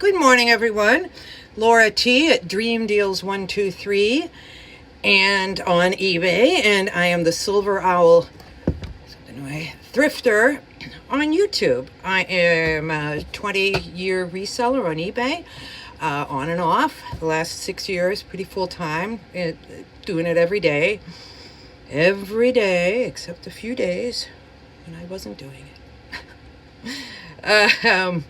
Good morning, everyone. Laura T. at Dream Deals 123 and on eBay, and I am the Silver Owl Thrifter on YouTube. I am a 20-year reseller on eBay, on and off. The last 6 years, pretty full-time, doing it every day, except a few days when I wasn't doing it.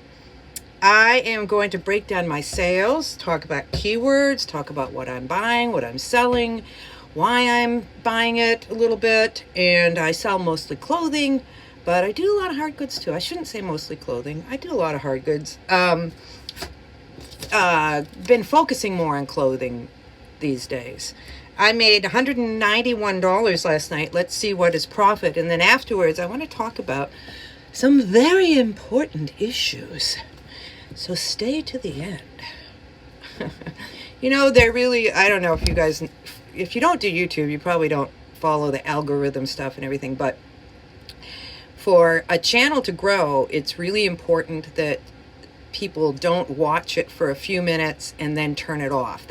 I am going to break down my sales, talk about keywords, talk about what I'm buying, what I'm selling, why I'm buying it a little bit, and I sell mostly clothing, but I do a lot of hard goods too. I shouldn't say mostly clothing. I do a lot of hard goods. Been focusing more on clothing these days. I made $191 last night. Let's see what is profit, and then afterwards I want to talk about some very important issues. So stay to the end. They're really, I don't know if you guys, if you don't do YouTube, you probably don't follow the algorithm stuff and everything, but for a channel to grow, it's really important that people don't watch it for a few minutes and then turn it off.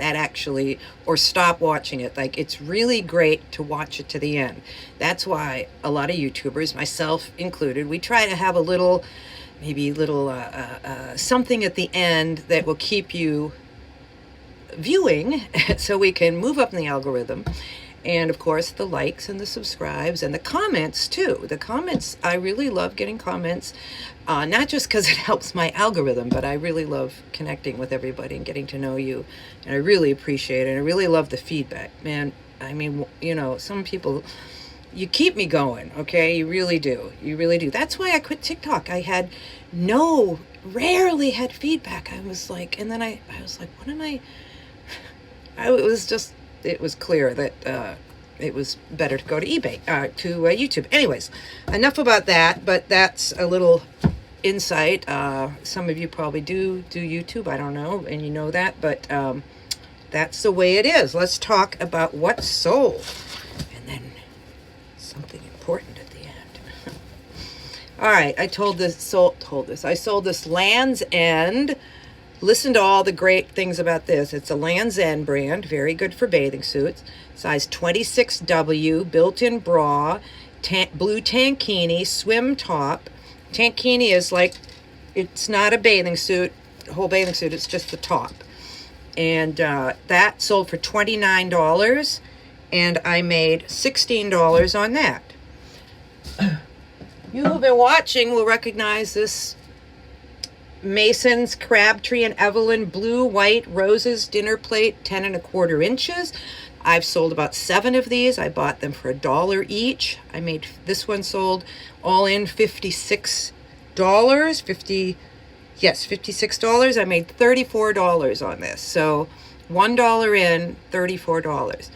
Or stop watching it. Like, it's really great to watch it to the end. That's why a lot of YouTubers, myself included, we try to have maybe something at the end that will keep you viewing so we can move up in the algorithm. And of course, the likes and the subscribes and the comments too. The comments, I really love getting comments, not just because it helps my algorithm, but I really love connecting with everybody and getting to know you. And I really appreciate it. And I really love the feedback, man. I mean, some people, you keep me going, okay? You really do. You really do. That's why I quit TikTok. I rarely had feedback. I was like, and then I was like, what am I? It was clear that it was better to go to eBay, to YouTube. Anyways, enough about that, but that's a little insight. Some of you probably do YouTube, I don't know, and you know that, but that's the way it is. Let's talk about what sold, and then something important at the end. All right, I sold this Land's End. Listen to all the great things about this. It's a Land's End brand, very good for bathing suits. Size 26W, built-in bra, blue tankini, swim top. Tankini is like, it's not a bathing suit, a whole bathing suit, it's just the top. And that sold for $29, and I made $16 on that. You who've been watching will recognize this Mason's Crabtree and Evelyn blue, white, roses dinner plate, 10¼ inches. I've sold about 7 of these. I bought them for $1 each. I made this one sold all in $56. $56. I made $34 on this. So $1 in, $34.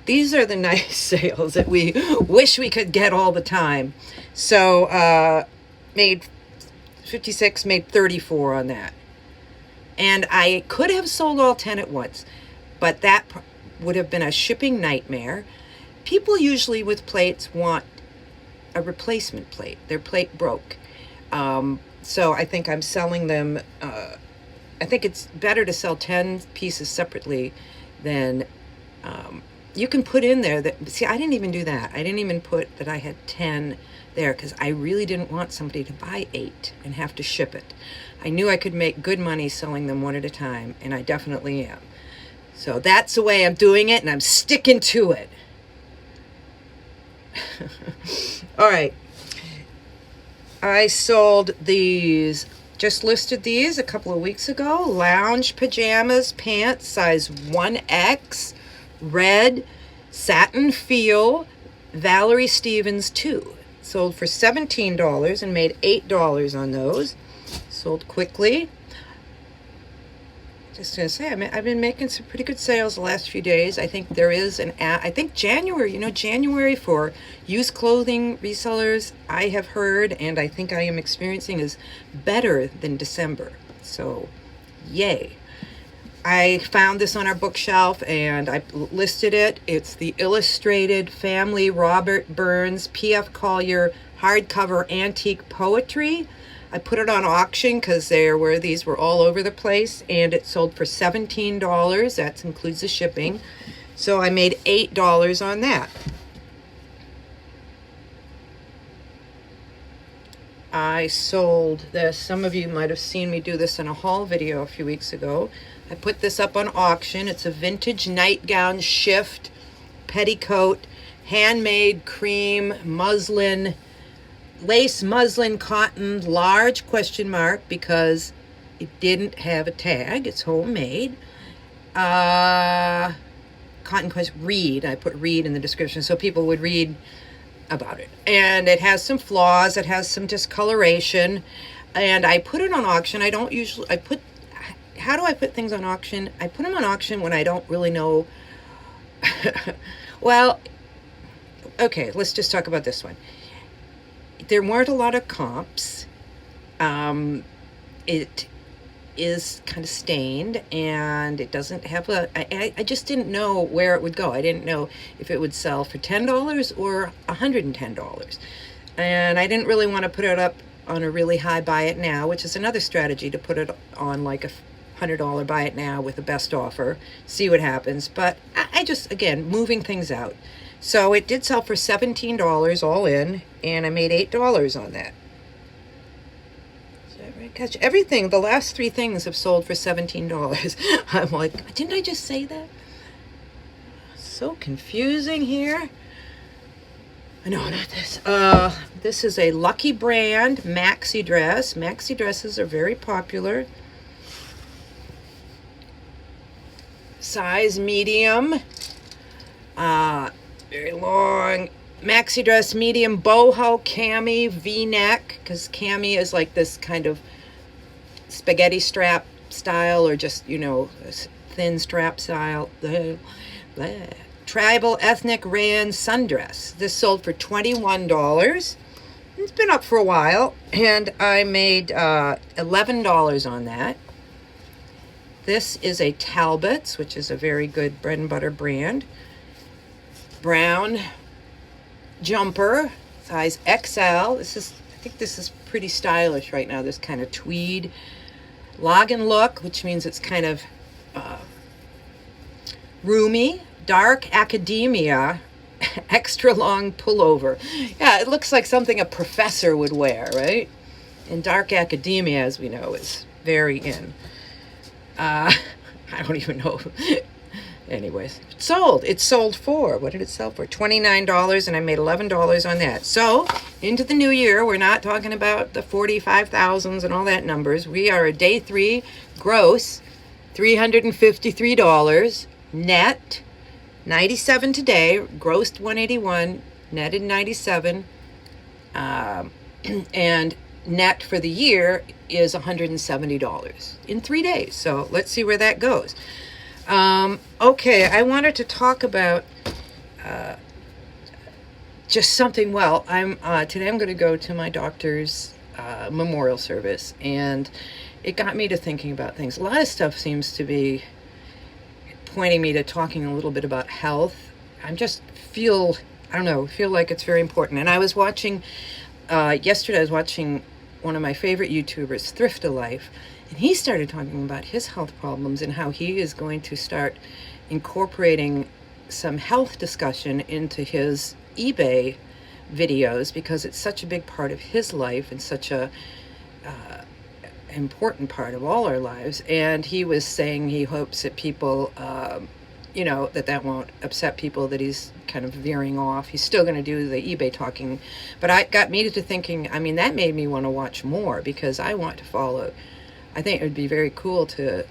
These are the nice sales that we wish we could get all the time. So made 56, made 34 on that. And I could have sold all 10 at once, but that would have been a shipping nightmare. People usually with plates want a replacement plate. Their plate broke. So I think I'm selling them, I think it's better to sell 10 pieces separately than, you can put in there that, see, I didn't even do that. I didn't even put that I had 10 there because I really didn't want somebody to buy 8 and have to ship it. I knew I could make good money selling them one at a time, and I definitely am. So that's the way I'm doing it, and I'm sticking to it. All right. I sold these, just listed these a couple of weeks ago. Lounge pajamas, pants, size 1X, red, satin feel, Valerie Stevens 2. Sold for $17 and made $8 on those. Sold quickly. Just going to say, I've been making some pretty good sales the last few days. I think there is I think January, January for used clothing resellers, I have heard, and I think I am experiencing, is better than December. So, yay. I found this on our bookshelf and I listed it. It's the Illustrated Family Robert Burns P.F. Collier hardcover antique poetry. I put it on auction because these were all over the place, and it sold for $17. That includes the shipping. So I made $8 on that. I sold this. Some of you might have seen me do this in a haul video a few weeks ago. I put this up on auction. It's a vintage nightgown shift, petticoat, handmade cream, muslin, lace muslin cotton, large question mark, because it didn't have a tag. It's homemade. Cotton question, read. I put read in the description so people would read about it. And it has some flaws. It has some discoloration. And I put it on auction. I don't usually, how do I put things on auction? I put them on auction when I don't really know. Well, okay, let's just talk about this one. There weren't a lot of comps. It is kind of stained, and it doesn't have I just didn't know where it would go. I didn't know if it would sell for $10 or $110. And I didn't really want to put it up on a really high buy it now, which is another strategy, to put it on like a $100 buy it now with the best offer, see what happens. But I just, again, moving things out. So it did sell for $17 all in, and I made $8 on that. Is that right? Gosh, everything, the last three things have sold for $17. I'm like, didn't I just say that? So confusing here. No, not this. This is a Lucky Brand maxi dress. Maxi dresses are very popular. Size medium. Very long maxi dress, medium boho cami V-neck, because cami is like this kind of spaghetti strap style, or just, you know, thin strap style. Tribal ethnic rayon sundress. This sold for $21. It's been up for a while, and I made $11 on that. This is a Talbot's, which is a very good bread and butter brand. Brown jumper, size XL. I think this is pretty stylish right now, this kind of tweed login look, which means it's kind of roomy. Dark academia, extra long pullover. Yeah, it looks like something a professor would wear, right? And dark academia, as we know, is very in. I don't even know. Anyways, it sold for, what did it sell for? $29, and I made $11 on that. So into the new year, we're not talking about the 45,000s and all that numbers. We are a day 3 gross, $353 net, 97 today, grossed 181, netted 97, and net for the year is $170 in 3 days. So let's see where that goes. Okay, I wanted to talk about just something. Well, today I'm going to go to my doctor's memorial service, and it got me to thinking about things. A lot of stuff seems to be pointing me to talking a little bit about health. Feel like it's very important. And I was watching, yesterday I was watching one of my favorite YouTubers, Thrift a Life, and he started talking about his health problems and how he is going to start incorporating some health discussion into his eBay videos, because it's such a big part of his life and such a important part of all our lives. And he was saying he hopes that people, that won't upset people, that he's kind of veering off. He's still going to do the eBay talking, but I got me to thinking, that made me want to watch more, because I want to follow. I think it would be very cool to,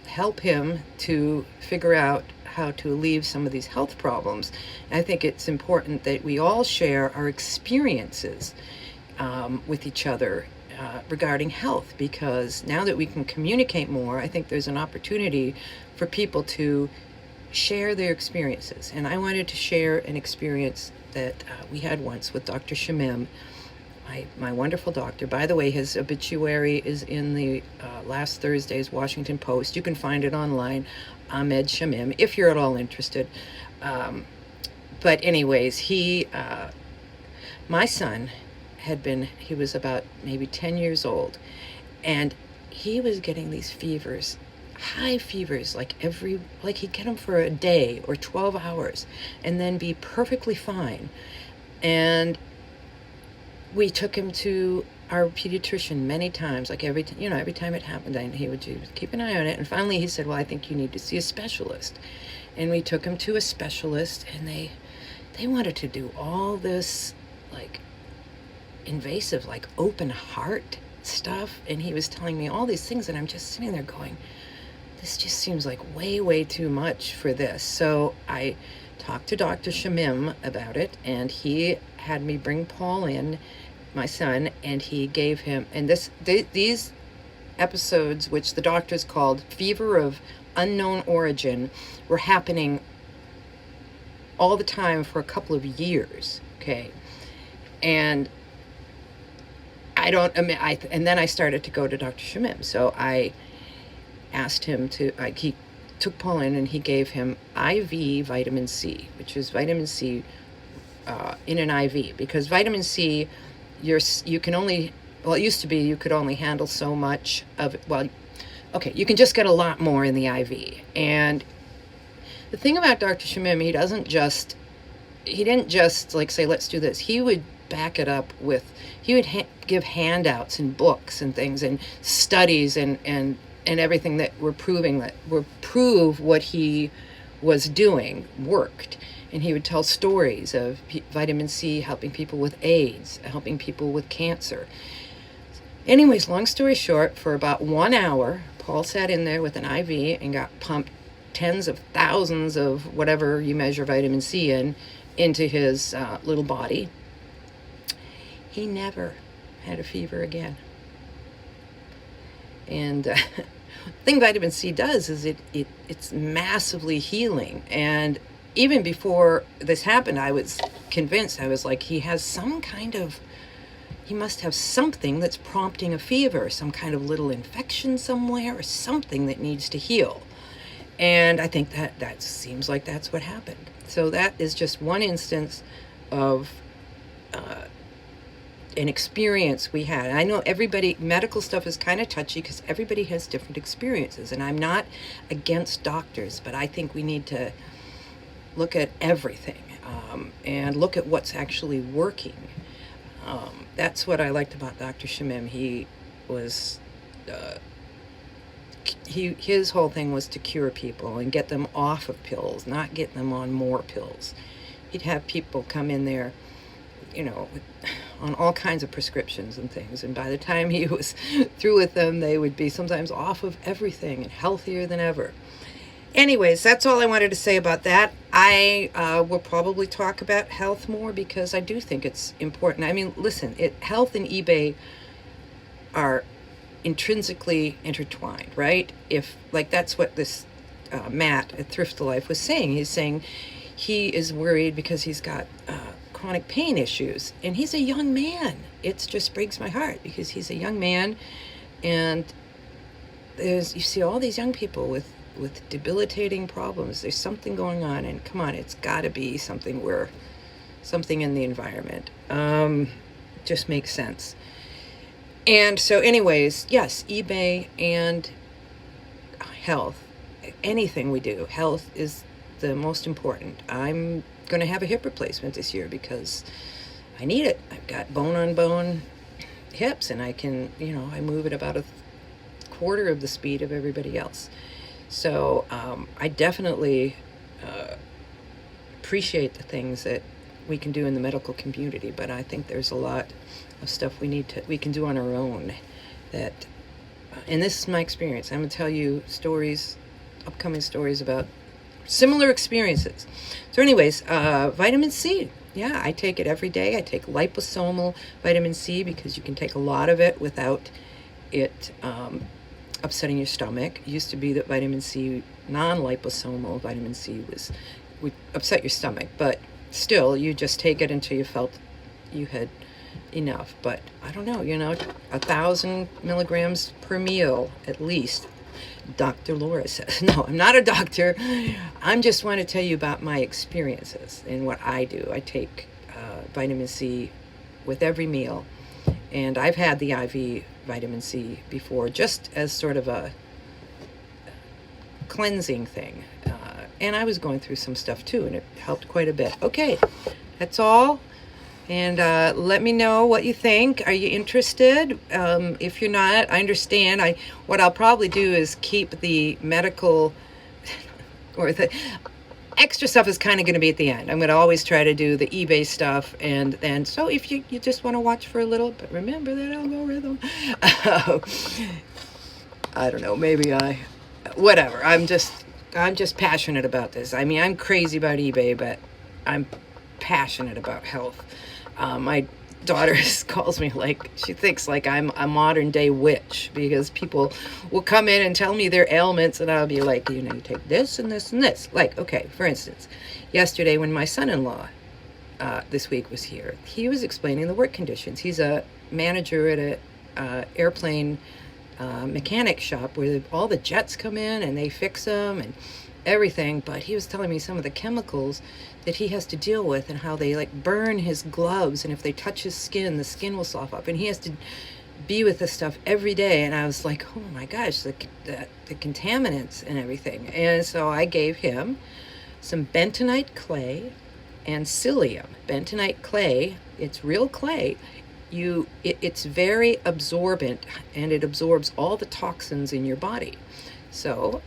help him to figure out how to alleviate some of these health problems. And I think it's important that we all share our experiences with each other regarding health, because now that we can communicate more, I think there's an opportunity for people to share their experiences. And I wanted to share an experience that we had once with Dr. Shamim, my wonderful doctor. By the way, his obituary is in the last Thursday's Washington Post. You can find it online, Ahmed Shamim, if you're at all interested. But anyways, my son he was about maybe 10 years old, and he was getting these fevers, high fevers, like he'd get them for a day or 12 hours and then be perfectly fine. And we took him to our pediatrician many times, like every time it happened, and he would keep an eye on it. And finally he said, well, I think you need to see a specialist. And we took him to a specialist, and they wanted to do all this like invasive, like open heart stuff. And he was telling me all these things, and I'm just sitting there going, this just seems like way too much for this. So I talked to Dr. Shamim about it, and he had me bring Paul in, my son, and he gave him, and these episodes, which the doctors called fever of unknown origin, were happening all the time for a couple of years. Okay. And and then I started to go to Dr. Shamim. So I asked him he took Paul in, and he gave him IV vitamin C, which is vitamin C in an IV, because vitamin C, you can only, well, it used to be you could only handle so much of it. Well, okay, you can just get a lot more in the IV. And the thing about Dr. Shamim, he didn't just like say, let's do this. He would back it up with, he would give handouts and books and things and studies and everything that prove what he was doing worked. And he would tell stories of vitamin C helping people with AIDS, helping people with cancer. Anyways, long story short, for about 1 hour, Paul sat in there with an IV and got pumped tens of thousands of whatever you measure vitamin C into his little body. He never had a fever again. And the thing vitamin C does is it's massively healing. And even before this happened, I was convinced, I was like, he must have something that's prompting a fever, some kind of little infection somewhere, or something that needs to heal. And I think that seems like that's what happened. So that is just one instance of an experience we had. I know medical stuff is kind of touchy because everybody has different experiences, and I'm not against doctors, but I think we need to look at everything and look at what's actually working. That's what I liked about Dr. Shamim. He was, his whole thing was to cure people and get them off of pills, not get them on more pills. He'd have people come in there, on all kinds of prescriptions and things, and by the time he was through with them, they would be sometimes off of everything and healthier than ever. Anyways, that's all I wanted to say about that. I will probably talk about health more because I do think it's important. I mean, listen, health and eBay are intrinsically intertwined, right? That's what this Matt at Thrift Life was saying. He's saying he is worried because he's got chronic pain issues, and he's a young man. It just breaks my heart because he's a young man, and you see all these young people with debilitating problems. There's something going on, and come on, it's got to be something in the environment. Just makes sense. And so anyways, yes, eBay and health, anything we do, health is the most important. I'm going to have a hip replacement this year because I need it. I've got bone on bone hips, and I can, I move at about a quarter of the speed of everybody else. So I definitely appreciate the things that we can do in the medical community, but I think there's a lot of stuff we can do on our own that, and this is my experience. I'm going to tell you upcoming stories about similar experiences. So anyways, vitamin C. Yeah, I take it every day. I take liposomal vitamin C because you can take a lot of it without it upsetting your stomach. It used to be that vitamin C, non-liposomal vitamin C would upset your stomach, but still, you just take it until you felt you had enough. But I don't know, 1,000 milligrams per meal at least, Dr. Laura says. No, I'm not a doctor. I just want to tell you about my experiences and what I do. I take vitamin C with every meal. And I've had the IV vitamin C before, just as sort of a cleansing thing. And I was going through some stuff too, and it helped quite a bit. Okay, that's all. And let me know what you think. Are you interested? If you're not, I understand. What I'll probably do is keep the medical or the extra stuff is kind of going to be at the end. I'm going to always try to do the eBay stuff, and then so if you just want to watch for a little, but remember that algorithm. I don't know. Maybe whatever. I'm just passionate about this. I mean, I'm crazy about eBay, but I'm passionate about health. My daughter calls me like, she thinks like I'm a modern day witch, because people will come in and tell me their ailments, and I'll be like, you take this and this and this. Like, okay, for instance, yesterday when my son-in-law this week was here, he was explaining the work conditions. He's a manager at a airplane mechanic shop where all the jets come in and they fix them and everything, but he was telling me some of the chemicals that he has to deal with and how they like burn his gloves, and if they touch his skin, the skin will slough up, and he has to be with this stuff every day. And I was like, oh my gosh, the contaminants and everything. And so I gave him some bentonite clay and psyllium. Bentonite clay, it's real clay. It's very absorbent, and it absorbs all the toxins in your body. So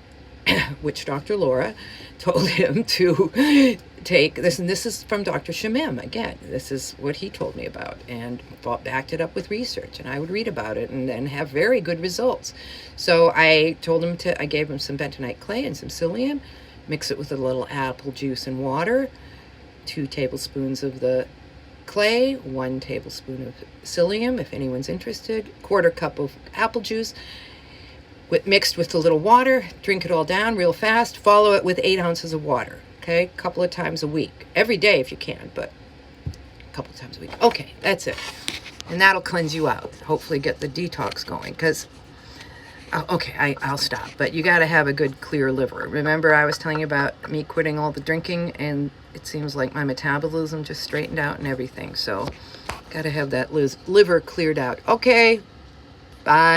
which Dr. Laura told him to take this, and this is from Dr. Shamim. Again, this is what he told me about, and backed it up with research, and I would read about it and then have very good results. So I told him I gave him some bentonite clay and some psyllium, mix it with a little apple juice and water, 2 tablespoons of the clay, 1 tablespoon of psyllium, if anyone's interested, 1/4 cup of apple juice, mixed with a little water. Drink it all down real fast. Follow it with 8 ounces of water. Okay, a couple of times a week. Every day if you can, but a couple of times a week. Okay, that's it. And that'll cleanse you out. Hopefully get the detox going, because okay, I'll stop. But you got to have a good clear liver. Remember I was telling you about me quitting all the drinking, and it seems like my metabolism just straightened out and everything. So got to have that liver cleared out. Okay, bye.